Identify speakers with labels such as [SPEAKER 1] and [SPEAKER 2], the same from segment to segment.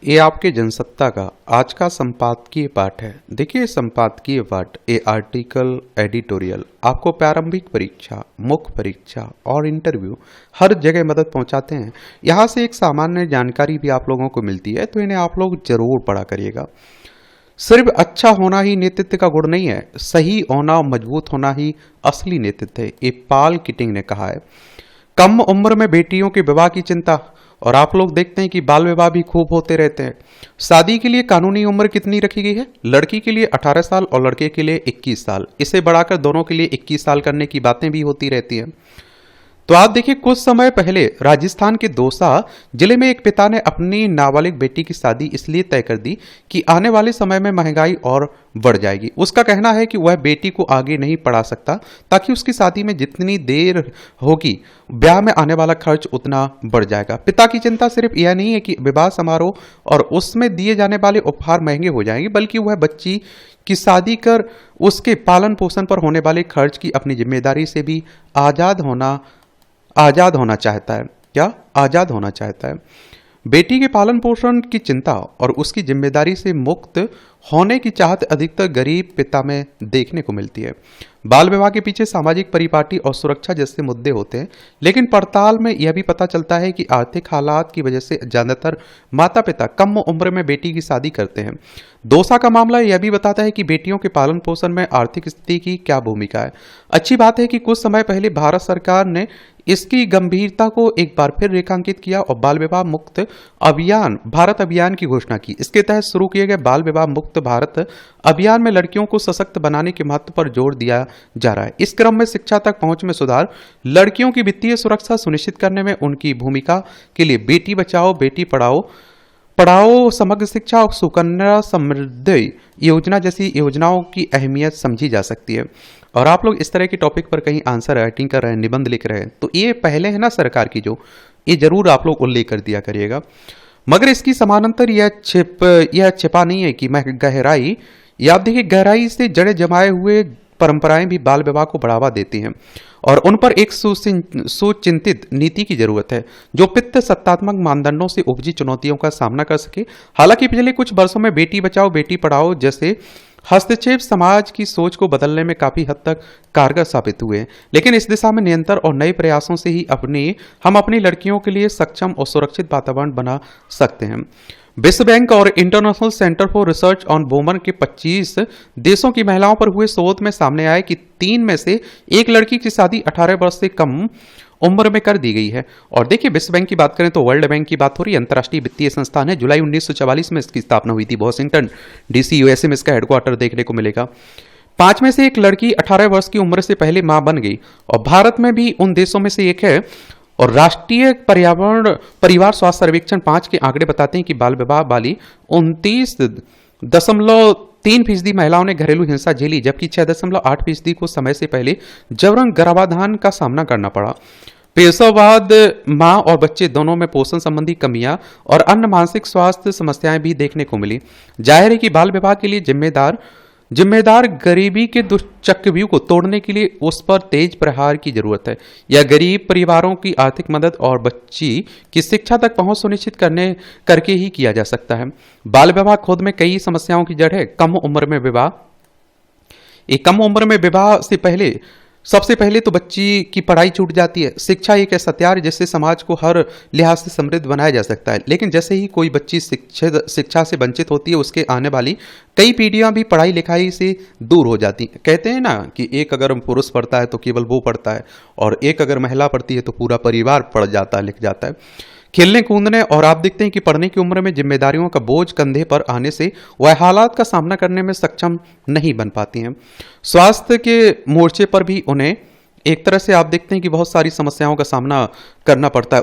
[SPEAKER 1] ये आपके जनसत्ता का आज का संपादकीय पाठ है। देखिए, संपादकीय पाठ ये आर्टिकल, एडिटोरियल आपको प्रारंभिक परीक्षा, मुख्य परीक्षा और इंटरव्यू हर जगह मदद पहुंचाते हैं। यहाँ से एक सामान्य जानकारी भी आप लोगों को मिलती है, तो इन्हें आप लोग जरूर पढ़ा करिएगा। सिर्फ अच्छा होना ही नेतृत्व का गुण नहीं है, सही होना, मजबूत होना ही असली नेतृत्व है, ये पॉल कीटिंग ने कहा है। कम उम्र में बेटियों के विवाह की चिंता, और आप लोग देखते हैं कि बाल विवाह भी खूब होते रहते हैं। शादी के लिए कानूनी उम्र कितनी रखी गई है? लड़की के लिए 18 साल और लड़के के लिए 21 साल। इसे बढ़ाकर दोनों के लिए 21 साल करने की बातें भी होती रहती हैं। तो आप देखिए, कुछ समय पहले राजस्थान के दौसा जिले में एक पिता ने अपनी नाबालिग बेटी की शादी इसलिए तय कर दी कि आने वाले समय में महंगाई और बढ़ जाएगी। उसका कहना है कि वह बेटी को आगे नहीं पढ़ा सकता, ताकि उसकी शादी में जितनी देर होगी ब्याह में आने वाला खर्च उतना बढ़ जाएगा। पिता की चिंता सिर्फ यह नहीं है कि विवाह समारोह और उसमें दिए जाने वाले उपहार महंगे हो जाएंगे, बल्कि वह बच्ची की शादी कर उसके पालन पोषण पर होने वाले खर्च की अपनी जिम्मेदारी से भी आजाद होना चाहता है। क्या आजाद होना चाहता है? बेटी के पालन पोषण की चिंता और उसकी जिम्मेदारी से मुक्त होने की चाहत अधिकतर गरीब पिता में देखने को मिलती है। बाल विवाह के पीछे सामाजिक परिपाटी और सुरक्षा जैसे मुद्दे होते हैं, लेकिन पड़ताल में यह भी पता चलता है कि आर्थिक हालात की वजह से ज्यादातर माता पिता कम उम्र में बेटी की शादी करते हैं। दौसा का मामला यह भी बताता है कि बेटियों के पालन पोषण में आर्थिक स्थिति की क्या भूमिका है। अच्छी बात है कि कुछ समय पहले भारत सरकार ने इसकी गंभीरता को एक बार फिर रेखांकित किया और बाल विवाह मुक्त भारत अभियान की घोषणा की। इसके तहत शुरू किए गए बाल विवाह मुक्त भारत अभियान में लड़कियों को सशक्त बनाने के महत्व पर जोर दिया जा रहा है। इस क्रम में शिक्षा तक पहुंच में सुधार, लड़कियों की वित्तीय सुरक्षा सुनिश्चित करने में उनकी भूमिका के लिए बेटी बचाओ बेटी पढ़ाओ, समग्र शिक्षा और सुकन्या समृद्धि योजना जैसी योजनाओं की अहमियत समझी जा सकती है। और आप लोग इस तरह के टॉपिक पर कहीं आंसर राइटिंग कर रहे हैं, निबंध लिख रहे हैं, तो ये पहले है ना सरकार की जो, ये जरूर आप लोग उल्लेख कर दिया करिएगा। मगर इसकी समानांतर यह छिपा नहीं है कि मैं गहराई, या आप देखिए, गहराई से जड़े जमाए हुए परंपराएं भी बाल विवाह को बढ़ावा देती हैं और उन पर एक सुचिंतित नीति की जरूरत है जो पितृ सत्तात्मक मानदंडों से उपजी चुनौतियों का सामना कर सके। हालांकि पिछले कुछ वर्षों में बेटी बचाओ बेटी पढ़ाओ जैसे हस्तक्षेप समाज की सोच को बदलने में काफी हद तक कारगर साबित हुए हैं, लेकिन इस दिशा में निरंतर और नए प्रयासों से ही हम अपनी लड़कियों के लिए सक्षम और सुरक्षित वातावरण बना सकते हैं। विश्व बैंक और international centre for research on women के 25 देशों की महिलाओं पर हुए शोध में सामने आया कि 3 में से 1 लड़की की शादी 18 वर्ष से कम उम्र में कर दी गई है। और देखिए, विश्व बैंक की बात करें तो वर्ल्ड बैंक की बात हो रही है, अंतर्राष्ट्रीय वित्तीय संस्थान है। जुलाई 1944 में इसकी स्थापना हुई थी। वॉशिंगटन डीसी यूएसए में इसका हेडक्वार्टर देखने को मिलेगा। 5 में से 1 लड़की 18 वर्ष की उम्र से पहले मां बन गई और भारत में भी उन देशों में से एक है। और राष्ट्रीय परिवार स्वास्थ्य सर्वेक्षण 5 के आंकड़े बताते हैं कि बाल विवाह वाली 29.3% महिलाओं ने घरेलू हिंसा झेली, जबकि 6.8% को समय से पहले जबरन गर्भाधान का सामना करना पड़ा। पेशवाद, मां और बच्चे दोनों में पोषण संबंधी कमियां और अन्य मानसिक स्वास्थ्य समस्याएं भी देखने को मिली। जाहिर है कि बाल विवाह के लिए जिम्मेदार गरीबी के दुष्चक्रव्यूह को तोड़ने के लिए उस पर तेज प्रहार की जरूरत है। यह गरीब परिवारों की आर्थिक मदद और बच्ची की शिक्षा तक पहुंच सुनिश्चित करके ही किया जा सकता है। बाल विवाह खुद में कई समस्याओं की जड़ है। कम उम्र में विवाह से पहले सबसे पहले तो बच्ची की पढ़ाई छूट जाती है। शिक्षा एक ऐसा हथियार जिससे समाज को हर लिहाज से समृद्ध बनाया जा सकता है, लेकिन जैसे ही कोई बच्ची शिक्षा से वंचित होती है, उसके आने वाली कई पीढ़ियां भी पढ़ाई लिखाई से दूर हो जाती हैं। कहते हैं ना कि एक अगर पुरुष पढ़ता है तो केवल वो पढ़ता है, और एक अगर महिला पढ़ती है तो पूरा परिवार पढ़ जाता है, लिख जाता है। खेलने कूदने और आप देखते हैं कि पढ़ने की उम्र में जिम्मेदारियों का बोझ कंधे पर आने से वह हालात का सामना करने में सक्षम नहीं बन पाती हैं। स्वास्थ्य के मोर्चे पर भी उन्हें एक तरह से आप देखते हैं कि बहुत सारी समस्याओं का सामना करना पड़ता है।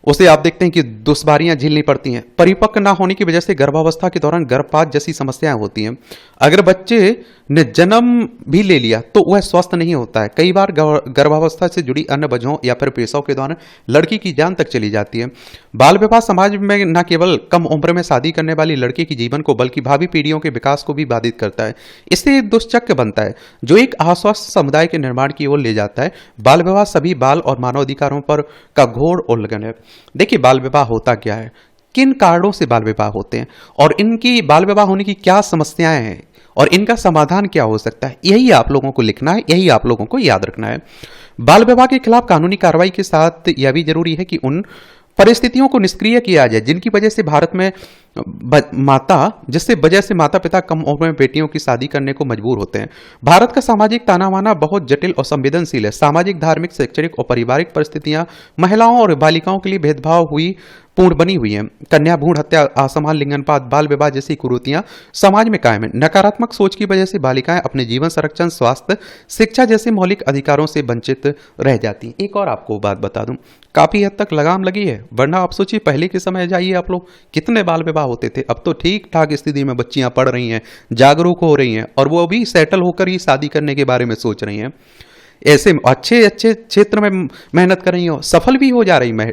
[SPEAKER 1] उसे आप देखते हैं कि दुश्वारियां झेलनी पड़ती हैं। परिपक्व ना होने की वजह से गर्भावस्था के दौरान गर्भपात जैसी समस्याएं होती हैं। अगर बच्चे ने जन्म भी ले लिया तो वह स्वस्थ नहीं होता है। कई बार गर्भावस्था से जुड़ी अन्य वजहों या फिर पेशों के दौरान लड़की की जान तक चली जाती है। बाल विवाह समाज में न केवल कम उम्र में शादी करने वाली लड़की के जीवन को बल्कि भावी पीढ़ियों के विकास को भी बाधित करता है। इससे एक दुष्चक्र बनता है जो एक अस्वस्थ समुदाय के निर्माण की ओर ले जाता है। बाल विवाह सभी बाल और मानवाधिकारों पर का घोर उल्लंघन है। देखिए, बाल विवाह होता क्या है? किन कारणों से बाल विवाह होते हैं और इनकी बाल विवाह होने की क्या समस्याएं हैं और इनका समाधान क्या हो सकता है, यही आप लोगों को लिखना है, यही आप लोगों को याद रखना है। बाल विवाह के खिलाफ कानूनी कार्रवाई के साथ यह भी जरूरी है कि उन परिस्थितियों को निष्क्रिय किया जाए जिनकी वजह से भारत में जिससे वजह से माता पिता कम उम्र में बेटियों की शादी करने को मजबूर होते हैं। भारत का सामाजिक ताना बाना बहुत जटिल और संवेदनशील है। सामाजिक, धार्मिक, शैक्षणिक और पारिवारिक परिस्थितियां महिलाओं और बालिकाओं के लिए भेदभाव हुई पूर्ण बनी हुई है। कन्या भ्रूण हत्या, असमान लिंगानुपात, बाल विवाह जैसी कुरीतियां समाज में कायम है। नकारात्मक सोच की वजह से बालिकाएं अपने जीवन संरक्षण, स्वास्थ्य, शिक्षा जैसे मौलिक अधिकारों से वंचित रह जाती। एक और आपको बात बता दूं, काफी हद तक लगाम लगी है, वरना आप सोचिए पहले के समय जाइए आप लोग, कितने बाल विवाह होते थे। अब तो ठीक ठाक स्थिति में बच्चियां पढ़ रही हैं, जागरूक हो रही हैं और वो भी सेटल होकर ही शादी करने के बारे में सोच रही हैं। ऐसे अच्छे अच्छे क्षेत्र में मेहनत कर रही हो, सफल भी हो जा रही।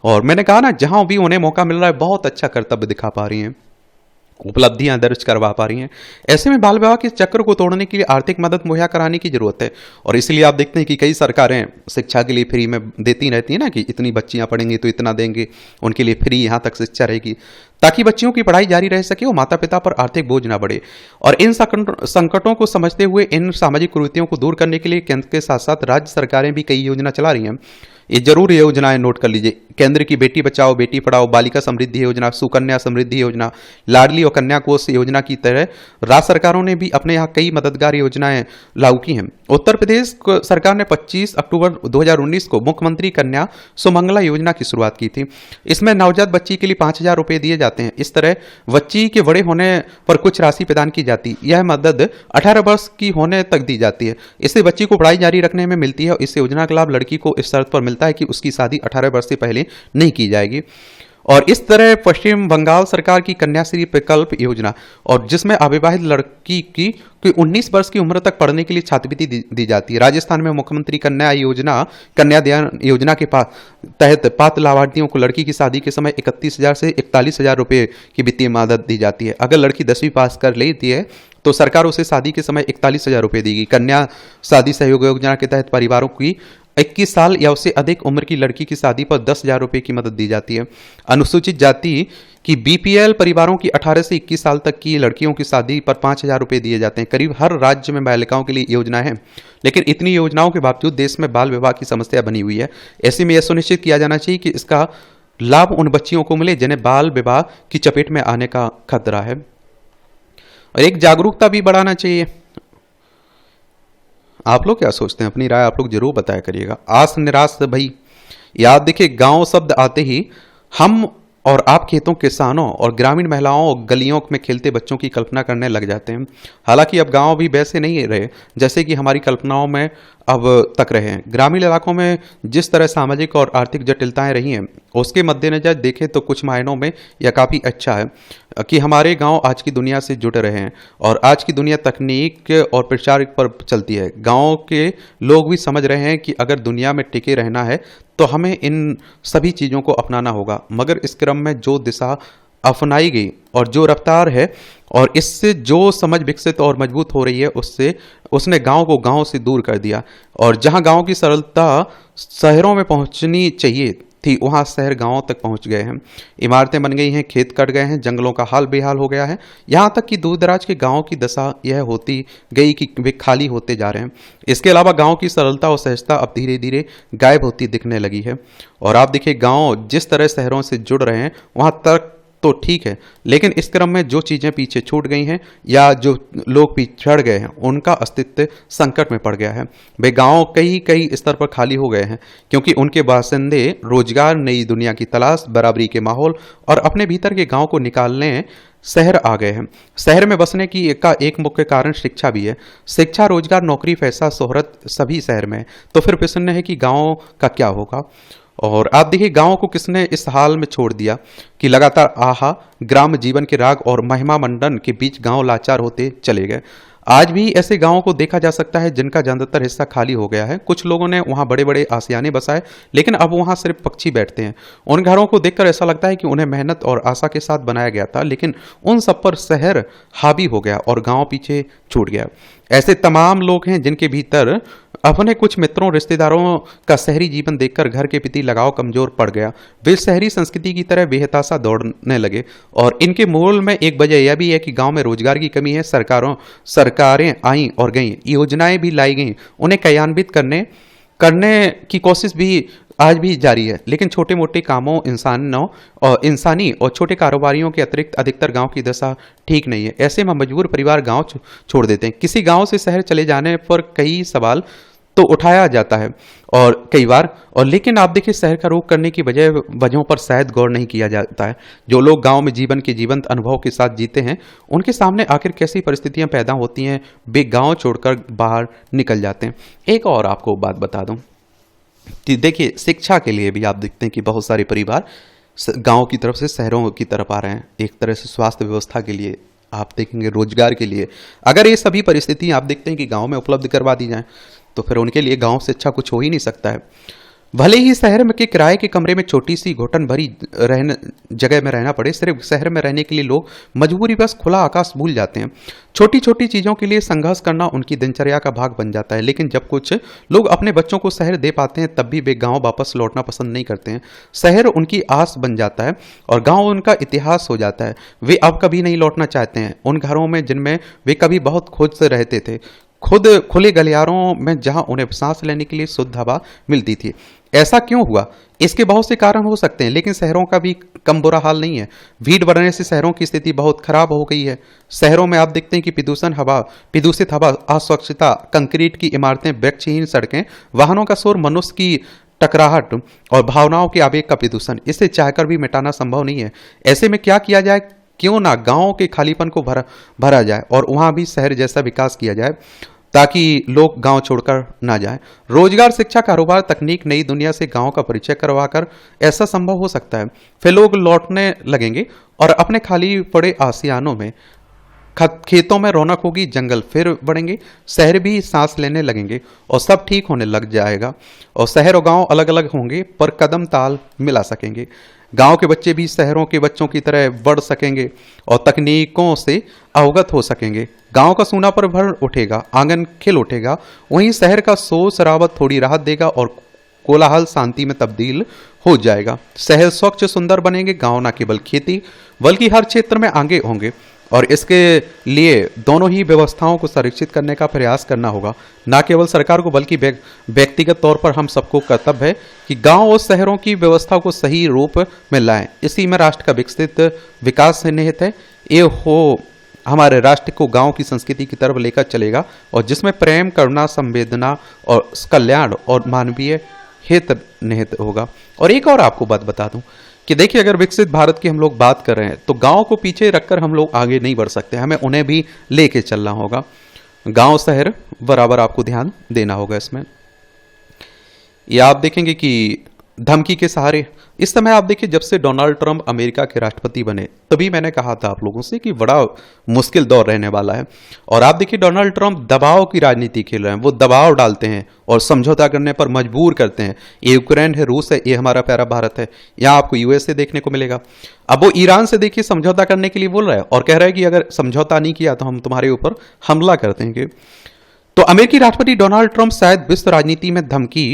[SPEAKER 1] और मैंने कहा ना, जहां भी उन्हें मौका मिल रहा है बहुत अच्छा कर्तव्य दिखा पा रही हैं, उपलब्धियां दर्ज करवा पा रही हैं। ऐसे में बाल विवाह के चक्र को तोड़ने के लिए आर्थिक मदद मुहैया कराने की जरूरत है। और इसलिए आप देखते हैं कि कई सरकारें शिक्षा के लिए फ्री में देती रहती है ना, कि इतनी बच्चियां पढ़ेंगी तो इतना देंगे, उनके लिए फ्री यहां तक शिक्षा रहेगी, ताकि बच्चियों की पढ़ाई जारी रह सके और माता पिता पर आर्थिक बोझ ना बढ़े। और इन संकटों को समझते हुए इन सामाजिक कुरीतियों को दूर करने के लिए केंद्र के साथ साथ राज्य सरकारें भी कई योजना चला रही हैं। ये जरूर योजनाएं नोट कर लीजिए। केंद्र की बेटी बचाओ बेटी पढ़ाओ, बालिका समृद्धि योजना, सुकन्या समृद्धि योजना, लाडली और कन्या कोष योजना की तरह राज्य सरकारों ने भी अपने यहाँ कई मददगार योजनाएं लागू की हैं। उत्तर प्रदेश सरकार ने 25 अक्टूबर 2019 को मुख्यमंत्री कन्या सुमंगला योजना की शुरुआत की थी। इसमें नवजात बच्ची के लिए 5,000 रुपए दिए जाते हैं। इस तरह बच्ची के बड़े होने पर कुछ राशि प्रदान की जाती। यह मदद 18 वर्ष की होने तक दी जाती है। इससे बच्ची को पढ़ाई जारी रखने में मिलती है और इस योजना का लाभ लड़की को इस शर्त पर मिलता है कि उसकी शादी 18 वर्ष से पहले नहीं की जाएगी। और इस तरह पश्चिम बंगाल सरकार की कन्याश्री प्रकल्प योजना, और जिसमें अविवाहित लड़की की 19 वर्ष की उम्र तक पढ़ने के लिए छात्रवृत्ति दी जाती है। राजस्थान में मुख्यमंत्री कन्यादान योजना के तहत पात्र लाभार्थियों को लड़की की शादी के समय 31,000 से 41,000 रुपये की वित्तीय मदद दी जाती है। अगर लड़की 10वीं पास कर लेती है तो सरकार उसे शादी के समय 41,000 रुपये देगी। कन्या शादी सहयोग योजना के तहत परिवारों की 21 साल या उससे अधिक उम्र की लड़की की शादी पर 10,000 रुपये की मदद दी जाती है। अनुसूचित जाति की बीपीएल परिवारों की 18 से 21 साल तक की लड़कियों की शादी पर 5,000 रुपये दिए जाते हैं। करीब हर राज्य में बालिकाओं के लिए योजना है, लेकिन इतनी योजनाओं के बावजूद देश में बाल विवाह की समस्या बनी हुई है। ऐसे में यह सुनिश्चित किया जाना चाहिए कि इसका लाभ उन बच्चियों को मिले जिन्हें बाल विवाह की चपेट में आने का खतरा है। और एक जागरूकता भी बढ़ाना चाहिए। आप लोग क्या सोचते हैं? अपनी राय आप लोग जरूर बताया करिएगा। आस निराश भई, याद देखिए, गांव शब्द आते ही हम और आप खेतों, किसानों और ग्रामीण महिलाओं और गलियों में खेलते बच्चों की कल्पना करने लग जाते हैं। हालांकि अब गांव भी वैसे नहीं रहे जैसे कि हमारी कल्पनाओं में अब तक रहे हैं। ग्रामीण इलाकों में जिस तरह सामाजिक और आर्थिक जटिलताएं रही हैं, उसके मद्देनजर देखें तो कुछ मायनों में यह काफ़ी अच्छा है कि हमारे गांव आज की दुनिया से जुड़े रहे हैं। और आज की दुनिया तकनीक और प्रचार पर चलती है। गांव के लोग भी समझ रहे हैं कि अगर दुनिया में टिके रहना है तो हमें इन सभी चीज़ों को अपनाना होगा। मगर इस क्रम में जो दिशा अपनाई गई और जो रफ्तार है और इससे जो समझ विकसित और मजबूत हो रही है, उसने गांव को गांव से दूर कर दिया। और जहां गांव की सरलता शहरों में पहुंचनी चाहिए थी, वहां शहर गांवों तक पहुंच गए हैं। इमारतें बन गई हैं, खेत कट गए हैं, जंगलों का हाल बेहाल हो गया है। यहां तक कि दूर दराज के गांवों की दशा यह होती गई कि वे खाली होते जा रहे हैं। इसके अलावा गांव की सरलता और सहजता अब धीरे धीरे गायब होती दिखने लगी है। और आप देखिए, गांव जिस तरह शहरों से जुड़ रहे हैं वहां तक तो ठीक है, लेकिन इस क्रम में जो चीज़ें पीछे छूट गई हैं या जो लोग पिछड़ गए हैं, उनका अस्तित्व संकट में पड़ गया है। वे गांव कई स्तर पर खाली हो गए हैं क्योंकि उनके बासिंदे रोजगार, नई दुनिया की तलाश, बराबरी के माहौल और अपने भीतर के गांव को निकालने शहर आ गए हैं। शहर में बसने की का एक मुख्य कारण शिक्षा भी है। शिक्षा, रोजगार, नौकरी, पैसा, शोहरत सभी शहर में है। तो फिर प्रश्न है कि गाँव का क्या होगा? और आप देखिए, गांव को किसने इस हाल में छोड़ दिया कि लगातार आहा, ग्राम जीवन के राग और महिमा मंडन के बीच गांव लाचार होते चले गए। आज भी ऐसे गांवों को देखा जा सकता है जिनका ज्यादातर हिस्सा खाली हो गया है। कुछ लोगों ने वहां बड़े बड़े आशियाने बसाए, लेकिन अब वहां सिर्फ पक्षी बैठते हैं। उन घरों को देखकर ऐसा लगता है कि उन्हें मेहनत और आशा के साथ बनाया गया था, लेकिन उन सब पर शहर हावी हो गया और गांव पीछे छूट गया। ऐसे तमाम लोग हैं जिनके भीतर अपने कुछ मित्रों रिश्तेदारों का शहरी जीवन देखकर घर के प्रति लगाव कमजोर पड़ गया। वे शहरी संस्कृति की तरह बेहताशा दौड़ने लगे और इनके मूल में एक वजह यह भी है कि गांव में रोजगार की कमी है। सरकारें आई और गईं, योजनाएं भी लाई गईं, उन्हें क्रियान्वित करने करने की कोशिश भी आज भी जारी है, लेकिन छोटे मोटे कामों इंसानी और छोटे कारोबारियों के अतिरिक्त अधिकतर गांव की दशा ठीक नहीं है। ऐसे में मजबूर परिवार गांव छोड़ देते हैं। किसी गांव से शहर चले जाने पर कई सवाल तो उठाया जाता है और कई बार, और लेकिन आप देखिए शहर का रुख करने की वजहों पर शायद गौर नहीं किया जाता है। जो लोग गांव में जीवन के जीवंत अनुभव के साथ जीते हैं, उनके सामने आखिर कैसी परिस्थितियां पैदा होती हैं, वे गांव छोड़कर बाहर निकल जाते हैं। एक और आपको बात बता दूं कि देखिए शिक्षा के लिए भी आप देखते हैं कि बहुत सारे परिवार गांव की तरफ से शहरों की तरफ आ रहे हैं। एक तरह से स्वास्थ्य व्यवस्था के लिए आप देखेंगे, रोजगार के लिए, अगर ये सभी परिस्थिति आप देखते हैं कि गांव में उपलब्ध करवा दी जाए तो फिर उनके लिए गांव से अच्छा कुछ हो ही नहीं सकता है। भले ही शहर में के किराए के कमरे में छोटी सी घुटन भरी जगह में रहना पड़े, सिर्फ शहर में रहने के लिए लोग मजबूरी बस खुला आकाश भूल जाते हैं। छोटी छोटी चीजों के लिए संघर्ष करना उनकी दिनचर्या का भाग बन जाता है। लेकिन जब कुछ लोग अपने बच्चों को शहर दे पाते हैं, तब भी वे गांव वापस लौटना पसंद नहीं करते हैं। शहर उनकी आस बन जाता है और गांव उनका इतिहास हो जाता है। वे अब कभी नहीं लौटना चाहते हैं उन घरों में जिनमें वे कभी बहुत खुश रहते थे, खुद खुले गलियारों में जहां उन्हें सांस लेने के लिए शुद्ध हवा मिलती थी। ऐसा क्यों हुआ? इसके बहुत से कारण हो सकते हैं, लेकिन शहरों का भी कम बुरा हाल नहीं है। भीड़ बढ़ने से शहरों की स्थिति बहुत खराब हो गई है। शहरों में आप देखते हैं कि प्रदूषित हवा, अस्वच्छता, कंक्रीट की इमारतें, वृक्षहीन सड़कें, वाहनों का शोर, मनुष्य की टकराहट और भावनाओं के आवेग का प्रदूषण, इसे चाहकर भी मिटाना संभव नहीं है। ऐसे में क्या किया जाए? क्यों ना गांव के खालीपन को भरा जाए और वहां भी शहर जैसा विकास किया जाए ताकि लोग गांव छोड़कर ना जाएं। रोजगार, शिक्षा, कारोबार, तकनीक, नई दुनिया से गांव का परिचय करवाकर ऐसा संभव हो सकता है। फिर लोग लौटने लगेंगे और अपने खाली पड़े आसियानों में, खेतों में रौनक होगी, जंगल फिर बढ़ेंगे, शहर भी सांस लेने लगेंगे और सब ठीक होने लग जाएगा। और शहर और गांव अलग अलग होंगे पर कदम ताल मिला सकेंगे। गांव के बच्चे भी शहरों के बच्चों की तरह बढ़ सकेंगे और तकनीकों से अवगत हो सकेंगे। गांव का सूनापन भर उठेगा, आंगन खिल उठेगा। वहीं शहर का शोर शराबत थोड़ी राहत देगा और कोलाहल शांति में तब्दील हो जाएगा। शहर स्वच्छ सुंदर बनेंगे, गांव न केवल खेती बल्कि हर क्षेत्र में आगे होंगे। और इसके लिए दोनों ही व्यवस्थाओं को संरक्षित करने का प्रयास करना होगा। न केवल सरकार को बल्कि व्यक्तिगत तौर पर हम सबको कर्तव्य है कि गांव और शहरों की व्यवस्था को सही रूप में लाएं। इसी में राष्ट्र का विकसित विकास निहित है। ये हो हमारे राष्ट्र को गांव की संस्कृति की तरफ लेकर चलेगा और जिसमें प्रेम, करुणा, संवेदना और कल्याण और मानवीय हित निहित होगा। और एक और आपको बात बता दूं कि देखिए, अगर विकसित भारत की हम लोग बात कर रहे हैं तो गांव को पीछे रखकर हम लोग आगे नहीं बढ़ सकते, हमें उन्हें भी लेके चलना होगा। गांव शहर बराबर आपको ध्यान देना होगा इसमें। ये आप देखेंगे कि धमकी के सहारे इस समय आप देखिए, जब से डोनाल्ड ट्रंप अमेरिका के राष्ट्रपति बने तभी मैंने कहा था आप लोगों से कि बड़ा मुश्किल दौर रहने वाला है। और आप देखिए डोनाल्ड ट्रंप दबाव की राजनीति खेल रहे हैं। वो दबाव डालते हैं और समझौता करने पर मजबूर करते हैं। ये यूक्रेन है, रूस है, ये हमारा प्यारा भारत है, यहाँ आपको यूएसए देखने को मिलेगा। अब वो ईरान से देखिए समझौता करने के लिए बोल रहा है और कह रहा है कि अगर समझौता नहीं किया तो हम तुम्हारे ऊपर हमला कर देंगे। तो अमेरिकी राष्ट्रपति डोनाल्ड ट्रंप शायद विश्व राजनीति में धमकी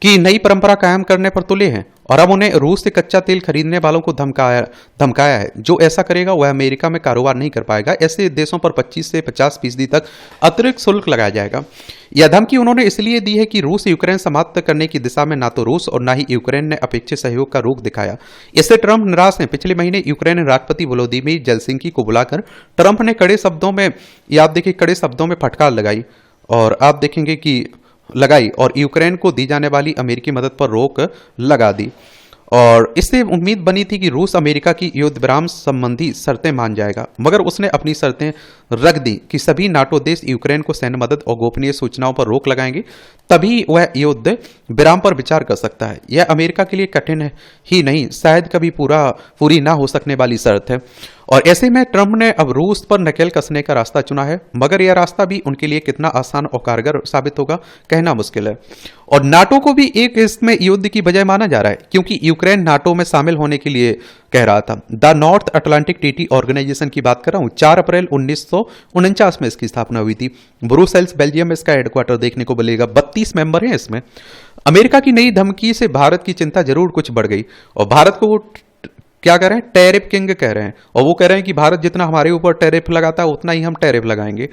[SPEAKER 1] की नई परंपरा कायम करने पर तुले हैं और अब उन्हें रूस से कच्चा तेल खरीदने वालों को धमकाया है। जो ऐसा करेगा वह अमेरिका में कारोबार नहीं कर पाएगा। ऐसे देशों पर 25 से 50% तक अतिरिक्त शुल्क लगाया जाएगा। यह धमकी उन्होंने इसलिए दी है कि रूस यूक्रेन समाप्त करने की दिशा में ना तो रूस और ना ही यूक्रेन ने अपेक्षित सहयोग का रुख दिखाया। इससे ट्रंप निराश हैं। पिछले महीने यूक्रेन राष्ट्रपति वोलोदिमीर जेलेंस्की को बुलाकर ट्रंप ने कड़े शब्दों में फटकार लगाई और आप देखेंगे कि और यूक्रेन को दी जाने वाली अमेरिकी मदद पर रोक लगा दी। और इससे उम्मीद बनी थी कि रूस अमेरिका की युद्ध विराम संबंधी शर्तें मान जाएगा, मगर उसने अपनी शर्तें रख दी कि सभी नाटो देश यूक्रेन को सैन्य मदद और गोपनीय सूचनाओं पर रोक लगाएंगे, तभी वह युद्ध विराम पर विचार कर सकता है। यह अमेरिका के लिए कठिन ही नहीं, शायद कभी पूरी ना हो सकने वाली शर्त है। और ऐसे में ट्रंप ने अब रूस पर नकेल कसने का रास्ता चुना है, मगर यह रास्ता भी उनके लिए कितना आसान और कारगर साबित होगा कहना मुश्किल है। और नाटो को भी एक इसमें युद्ध की बजाय माना जा रहा है, क्योंकि यूक्रेन नाटो में शामिल होने के लिए कह रहा था। The North Atlantic Treaty Organization की बात कर रहा हूं, 4 अप्रैल 1949 में इसकी स्थापना हुई थी। ब्रुसेल्स बेल्जियम में इसका हेडक्वार्टर देखने को मिलेगा। 32 मेंबर हैं इसमें। अमेरिका की नई धमकी से भारत की चिंता जरूर कुछ बढ़ गई और भारत को वो क्या कह रहे हैं, टैरिफ किंग कह रहे हैं, और वो कह रहे हैं कि भारत जितना हमारे ऊपर टैरिफ लगाता है उतना ही हम टैरिफ लगाएंगे।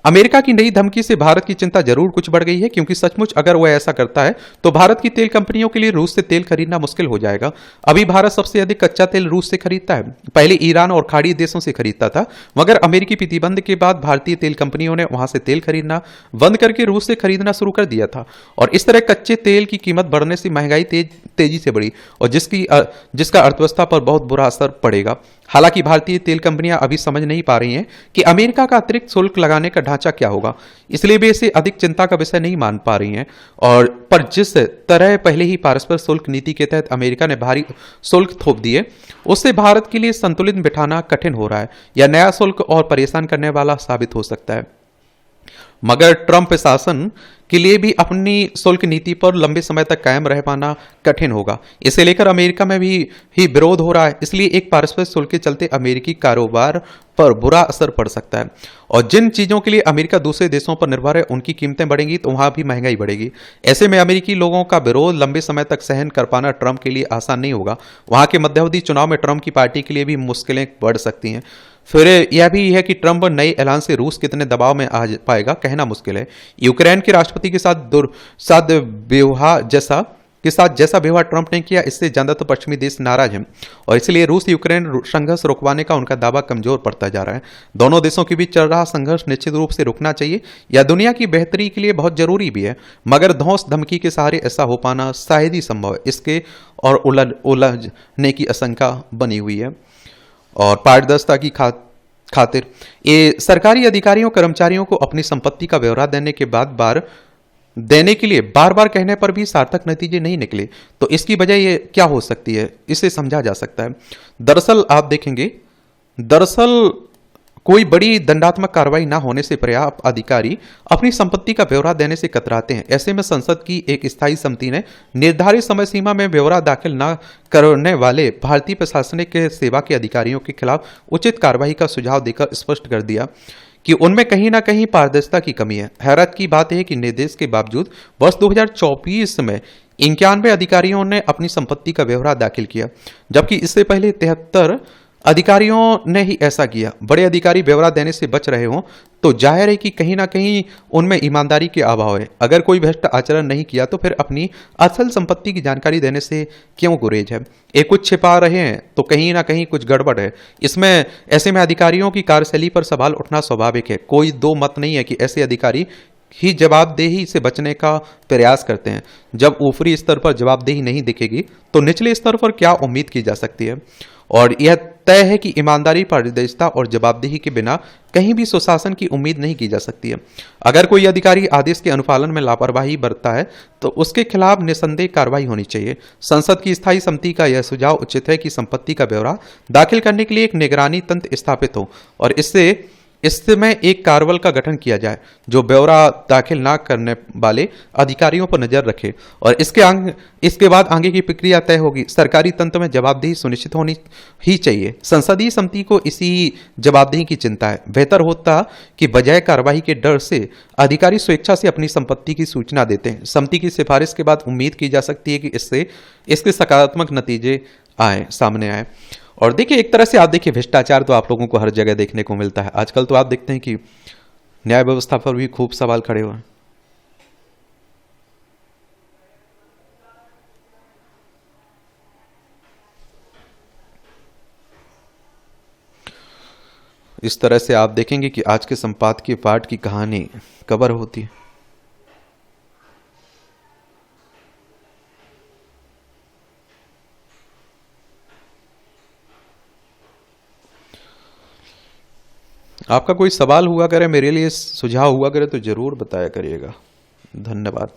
[SPEAKER 1] अमेरिका की नई धमकी से भारत की चिंता जरूर कुछ बढ़ गई है, क्योंकि सचमुच अगर वो ऐसा करता है तो भारत की तेल कंपनियों के लिए रूस से तेल खरीदना मुश्किल हो जाएगा। अभी भारत सबसे अधिक कच्चा तेल रूस से खरीदता है, पहले ईरान और खाड़ी देशों से खरीदता था, मगर अमेरिकी प्रतिबंध के बाद भारतीय तेल कंपनियों ने वहां से तेल खरीदना बंद करके रूस से खरीदना शुरू कर दिया था, और इस तरह कच्चे तेल की कीमत बढ़ने से महंगाई तेजी से बढ़ी, और जिसका अर्थव्यवस्था पर बहुत बुरा असर पड़ेगा। हालांकि भारतीय तेल कंपनियां अभी समझ नहीं पा रही हैं कि अमेरिका का अतिरिक्त शुल्क लगाने का ढांचा क्या होगा, इसलिए वे इसे अधिक चिंता का विषय नहीं मान पा रही हैं। और पर जिस तरह पहले ही पारस्परिक शुल्क नीति के तहत अमेरिका ने भारी शुल्क थोप दिए, उससे भारत के लिए संतुलन बिठाना कठिन हो रहा है, या नया शुल्क और परेशान करने वाला साबित हो सकता है। मगर ट्रंप प्रशासन के लिए भी अपनी शुल्क नीति पर लंबे समय तक कायम रह पाना कठिन होगा। इसे लेकर अमेरिका में भी विरोध हो रहा है, इसलिए एक पारस्परिक शुल्क के चलते अमेरिकी कारोबार पर बुरा असर पड़ सकता है, और जिन चीजों के लिए अमेरिका दूसरे देशों पर निर्भर है उनकी कीमतें बढ़ेंगी तो वहां भी महंगाई बढ़ेगी। ऐसे में अमेरिकी लोगों का विरोध लंबे समय तक सहन कर पाना ट्रंप के लिए आसान नहीं होगा। वहां के मध्यावधि चुनाव में ट्रंप की पार्टी के लिए भी मुश्किलें बढ़ सकती हैं। फिर यह भी है कि ट्रंप नए ऐलान से रूस कितने दबाव में आ पाएगा कहना मुश्किल है। यूक्रेन के राष्ट्रपति के साथ जैसा व्यवहार ट्रंप ने किया, इससे ज्यादातर पश्चिमी देश नाराज हैं, और इसलिए रूस यूक्रेन संघर्ष रुकवाने का उनका दावा कमजोर पड़ता जा रहा है। दोनों देशों के बीच चल रहा संघर्ष निश्चित रूप से रुकना चाहिए, या दुनिया की बेहतरी के लिए बहुत जरूरी भी है, मगर धौंस धमकी के सहारे ऐसा हो पाना शायद ही संभव है। इसके और उलझने की आशंका बनी हुई है। और पारदर्शिता की खातिर ये सरकारी अधिकारियों कर्मचारियों को अपनी संपत्ति का ब्यौरा देने के लिए बार बार कहने पर भी सार्थक नतीजे नहीं निकले, तो इसकी वजह ये क्या हो सकती है, इसे समझा जा सकता है। दरअसल आप देखेंगे, कोई बड़ी दंडात्मक कार्रवाई ना होने से पर्याप्त अधिकारी अपनी संपत्ति का ब्यौरा देने से कतराते हैं। ऐसे में संसद की एक स्थायी समिति ने निर्धारित समय सीमा में ब्यौरा दाखिल न करने वाले भारतीय प्रशासनिक सेवा के अधिकारियों के खिलाफ उचित कार्रवाई का सुझाव देकर स्पष्ट कर दिया कि उनमें कहीं ना कहीं पारदर्शिता की कमी है। हैरत की बात है कि निर्देश के बावजूद वर्ष 2024 में 91 अधिकारियों ने अपनी संपत्ति का ब्यौरा दाखिल किया, जबकि इससे पहले 73 अधिकारियों ने ही ऐसा किया। बड़े अधिकारी ब्यौरा देने से बच रहे हों तो जाहिर है कि कहीं ना कहीं उनमें ईमानदारी के अभाव है। अगर कोई भ्रष्ट आचरण नहीं किया तो फिर अपनी असल संपत्ति की जानकारी देने से क्यों गुरेज है। एक कुछ छिपा रहे हैं तो कहीं ना कहीं कुछ गड़बड़ है। ऐसे में अधिकारियों की कार्यशैली पर सवाल उठना स्वाभाविक है। कोई दो मत नहीं है कि ऐसे अधिकारी ही जवाबदेही से बचने का प्रयास करते हैं। जब ऊपरी स्तर पर जवाबदेही नहीं दिखेगी तो निचले स्तर पर क्या उम्मीद की जा सकती है। और यह तय है कि ईमानदारी, पारदर्शिता और जवाबदेही के बिना कहीं भी सुशासन की उम्मीद नहीं की जा सकती है। अगर कोई अधिकारी आदेश के अनुपालन में लापरवाही बरतता है तो उसके खिलाफ निसंदेह कार्रवाई होनी चाहिए। संसद की स्थायी समिति का यह सुझाव उचित है कि संपत्ति का ब्यौरा दाखिल करने के लिए एक निगरानी तंत्र स्थापित हो और इसमें एक कार्रवाई का गठन किया जाए जो ब्यौरा दाखिल ना करने वाले अधिकारियों पर नजर रखे, और इसके बाद आगे की प्रक्रिया तय होगी। सरकारी तंत्र में जवाबदेही सुनिश्चित होनी ही चाहिए। संसदीय समिति को इसी जवाबदेही की चिंता है। बेहतर होता कि बजाय कार्रवाई के डर से अधिकारी स्वेच्छा से अपनी संपत्ति की सूचना देते हैं। समिति की सिफारिश के बाद उम्मीद की जा सकती है कि इसके सकारात्मक नतीजे सामने आए। और देखिए, एक तरह से आप देखिए, भ्रष्टाचार तो आप लोगों को हर जगह देखने को मिलता है। आजकल तो आप देखते हैं कि न्याय व्यवस्था पर भी खूब सवाल खड़े हुए हैं। इस तरह से आप देखेंगे कि आज के संपादकीय पाठ की कहानी कवर होती है। आपका कोई सवाल हुआ करे, मेरे लिए सुझाव हुआ करे तो जरूर बताया करिएगा। धन्यवाद।